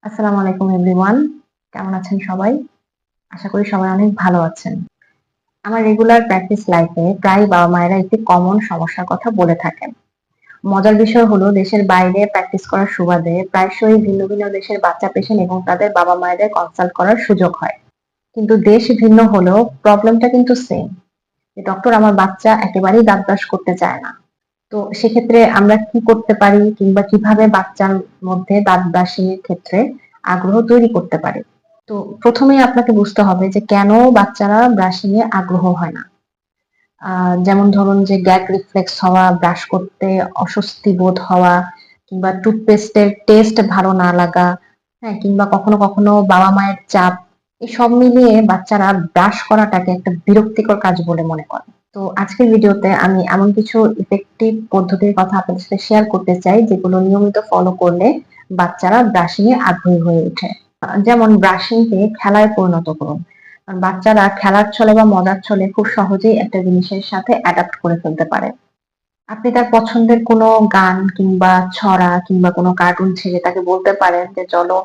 আসসালামু আলাইকুম এভরিওয়ান। কেমন আছেন সবাই? আশা করি সবাই অনেক ভালো আছেন। আমার রেগুলার প্র্যাকটিস লাইফে প্রায় বাবা-মায়েরা একটি কমন সমস্যার কথা বলে থাকেন। মজার বিষয় হলো দেশের বাইরে প্র্যাকটিস করার সুবাদে প্রায়শই ভিন্ন ভিন্ন দেশের বাচ্চা পেশেন্ট এবং তাদের বাবা-মায়েদের কনসাল্ট করার সুযোগ হয়। কিন্তু দেশ ভিন্ন হলেও প্রবলেমটা কিন্তু সেম। যে ডক্টর আমার বাচ্চা একেবারেই দাঁত ব্রাশ করতে চায় না। তো সেক্ষেত্রে আমরা কি করতে পারি কিংবা কিভাবে বাচ্চার মধ্যে দাঁত ব্রাশিং এর ক্ষেত্রে আগ্রহ তৈরি করতে পারি? তো প্রথমেই আপনাকে বুঝতে হবে যে কেন বাচ্চারা ব্রাশিং এ আগ্রহ হয় না। যেমন ধরুন যে গ্যাগ রিফ্লেক্স হওয়া, ব্রাশ করতে অস্বস্তি বোধ হওয়া কিংবা টুথপেস্টের টেস্ট ভালো না লাগা, হ্যাঁ? কিংবা কখনো কখনো বাবা-মায়ের চাপ, এই সব মিলিয়ে বাচ্চারা ব্রাশ করাটাকে একটা বিরক্তিকর কাজ বলে মনে করে। তো আজকের ভিডিওতে আমি এমন কিছু ইফেক্টিভ পদ্ধতির কথা আপনাদের সাথে শেয়ার করতে চাই যেগুলো নিয়মিত ফলো করলে বাচ্চারা ব্রাশিং এ আগ্রহী হয়ে ওঠে। যেমন ব্রাশিং কে খেলায় পরিণত করুন। বাচ্চারা খেলার ছলে বা মজার ছলে খুব সহজেই একটা জিনিসের সাথে অ্যাডাপ্ট করে ফেলতে পারে। আপনি তার পছন্দের কোনো গান কিংবা ছড়া কিংবা কোনো কার্টুন ছেড়ে তাকে বলতে পারেন যে চলো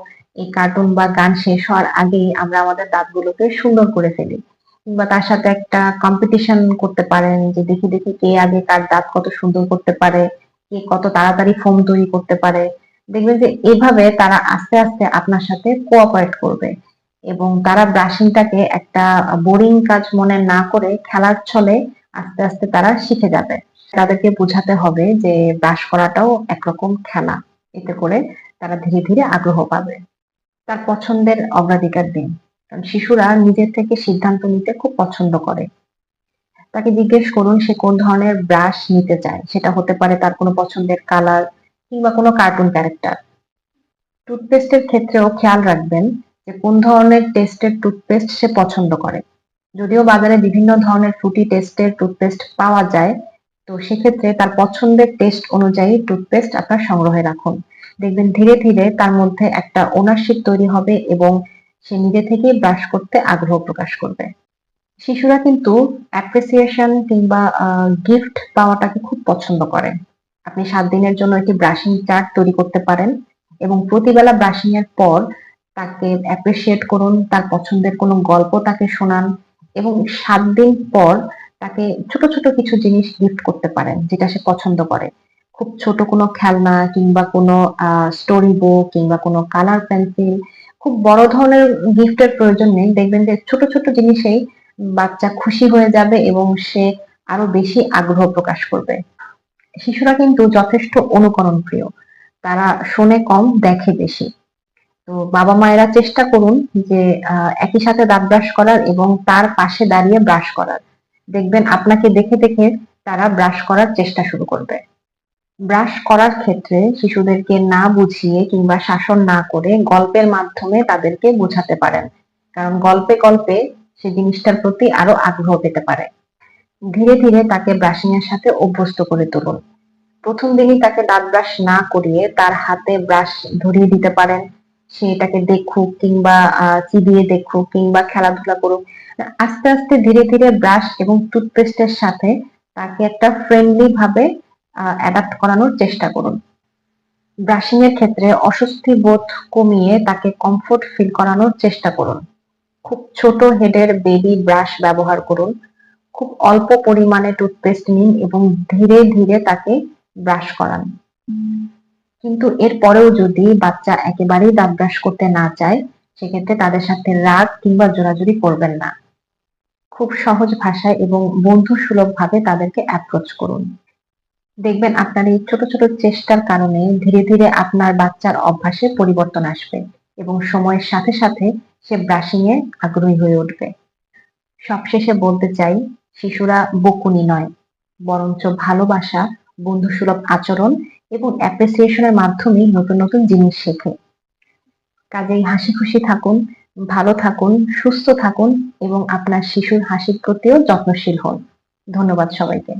এই কার্টুন বা গান শেষ হওয়ার আগেই আমরা আমাদের দাঁতগুলোকে সুন্দর করে ফেলি। কিংবা তার সাথে একটা কম্পিটিশন করতে পারেন যে দেখি দেখি কে আগে কার দাঁত কত সুন্দর করতে পারে, কে কত তাড়াতাড়ি ফোম তৈরি করতে পারে। দেখবেন যে এভাবে তারা আস্তে আস্তে আপনার সাথে কোঅপারেট করবে এবং তারা ব্রাশিংটাকে একটা বোরিং কাজ মনে না করে খেলার ছলে আস্তে আস্তে তারা শিখে যাবে। তাদেরকে বোঝাতে হবে যে ব্রাশ করাটাও একরকম খেলা। এতে করে তারা ধীরে ধীরে আগ্রহ পাবে। তার পছন্দের অগ্রাধিকার দিন। কারণ শিশুরা নিজের থেকে সিদ্ধান্ত নিতে খুব পছন্দ করে। তাকে জিজ্ঞেস করুন সে কোন ধরনের ব্রাশ নিতে চায়। সেটা হতে পারে তার কোনো পছন্দের কালার কিংবা কোনো কার্টুন ক্যারেক্টার। টুথপেস্টের ক্ষেত্রেও খেয়াল রাখবেন যে কোন ধরনের টেস্টের টুথপেস্ট সে পছন্দ করে। যদিও বাজারে বিভিন্ন ধরনের ফ্রুটি টেস্টের টুথপেস্ট পাওয়া যায়, তো সেক্ষেত্রে তার পছন্দের টেস্ট অনুযায়ী টুথপেস্ট আপনার সংগ্রহে রাখুন। দেখবেন ধীরে ধীরে তার মধ্যে একটা ওনারশিপ তৈরি হবে এবং সে নিজে থেকেই ব্রাশ করতে আগ্রহ প্রকাশ করবে। শিশুরা কিন্তু অ্যাপ্রিসিয়েশন কিংবা গিফট পাওয়াটাকে খুব পছন্দ করে। আপনি ৭ দিনের জন্য একটি ব্রাশিং চার্ট তৈরি করতে পারেন এবং প্রতিবেলা ব্রাশিং এর পর তাকে অ্যাপ্রিশিয়েট করুন, তার পছন্দের কোনো গল্প তাকে শোনান এবং ৭ দিন পর তাকে ছোট ছোট কিছু জিনিস গিফট করতে পারেন যেটা সে পছন্দ করে। খুব ছোট কোনো খেলনা কিংবা কোনো স্টোরি বুক কিংবা কোনো কালার পেন্সিল, খুব বড় ধরনের গিফটের প্রয়োজন নেই। দেখবেন যে ছোট ছোট জিনিসেই বাচ্চা খুশি হয়ে যাবে এবং সে আরো বেশি আগ্রহ প্রকাশ করবে। শিশুরা কিন্তু যথেষ্ট অনুকরণ প্রিয়। তারা শোনে কম, দেখে বেশি। তো বাবা-মায়েরা চেষ্টা করুন যে একই সাথে দাঁত ব্রাশ করার এবং তার পাশে দাঁড়িয়ে ব্রাশ করার। দেখবেন আপনাকে দেখে দেখে তারা ব্রাশ করার চেষ্টা শুরু করবে। ব্রাশ করার ক্ষেত্রে শিশুদেরকে না বুঝিয়ে কিংবা শাসন না করে গল্পের মাধ্যমে তাদেরকে বোঝাতে পারেন। কারণ গল্পে গল্পে সে জিনিসটার প্রতি আরো আগ্রহ পেতে পারে। ধীরে ধীরে তাকে ব্রাশিং এর সাথে অভ্যস্ত করে তুলুন। প্রথম দিনই তাকে দাঁত ব্রাশ না করিয়ে তার হাতে ব্রাশ ধরিয়ে দিতে পারেন। সে এটাকে দেখুক কিংবা চিবিয়ে দেখুক কিংবা খেলাধুলা করুক। আস্তে আস্তে ধীরে ধীরে ব্রাশ এবং টুথপেস্টের সাথে তাকে একটা ফ্রেন্ডলি ভাবে অ্যাডাপ্ট করানোর চেষ্টা করুন। ব্রাশিং এর ক্ষেত্রে অস্বস্তি বোধ কমিয়ে তাকে কমফোর্ট ফিল করানোর চেষ্টা করুন। খুব ছোট হেডের বেবি ব্রাশ ব্যবহার করুন। খুব অল্প পরিমাণে টুথপেস্ট নিন এবং ধীরে ধীরে তাকে ব্রাশ করান। কিন্তু এরপরেও যদি বাচ্চা একেবারেই দাঁত ব্রাশ করতে না চায়, সেক্ষেত্রে তাদের সাথে রাগ কিংবা জোরাজুরি করবেন না। খুব সহজ ভাষায় এবং বন্ধুসুলভ ভাবে তাদেরকে অ্যাপ্রোচ করুন। দেখবেন আপনার এই ছোট ছোট চেষ্টার কারণে ধীরে ধীরে আপনার বাচ্চার অভ্যাসে পরিবর্তন আসবে এবং সময়ের সাথে সাথে সে ব্রাশিং এ আগ্রহী হয়ে উঠবে। সবশেষে বলতে চাই, শিশুরা বকুনি নয়, বরঞ্চ ভালোবাসা, বন্ধুসুলভ আচরণ এবং অ্যাপ্রিসিয়েশনের মাধ্যমেই নতুন নতুন জিনিস শেখে। কাজেই হাসি খুশি থাকুন, ভালো থাকুন, সুস্থ থাকুন এবং আপনার শিশুর হাসির প্রতিও যত্নশীল হন। ধন্যবাদ সবাইকে।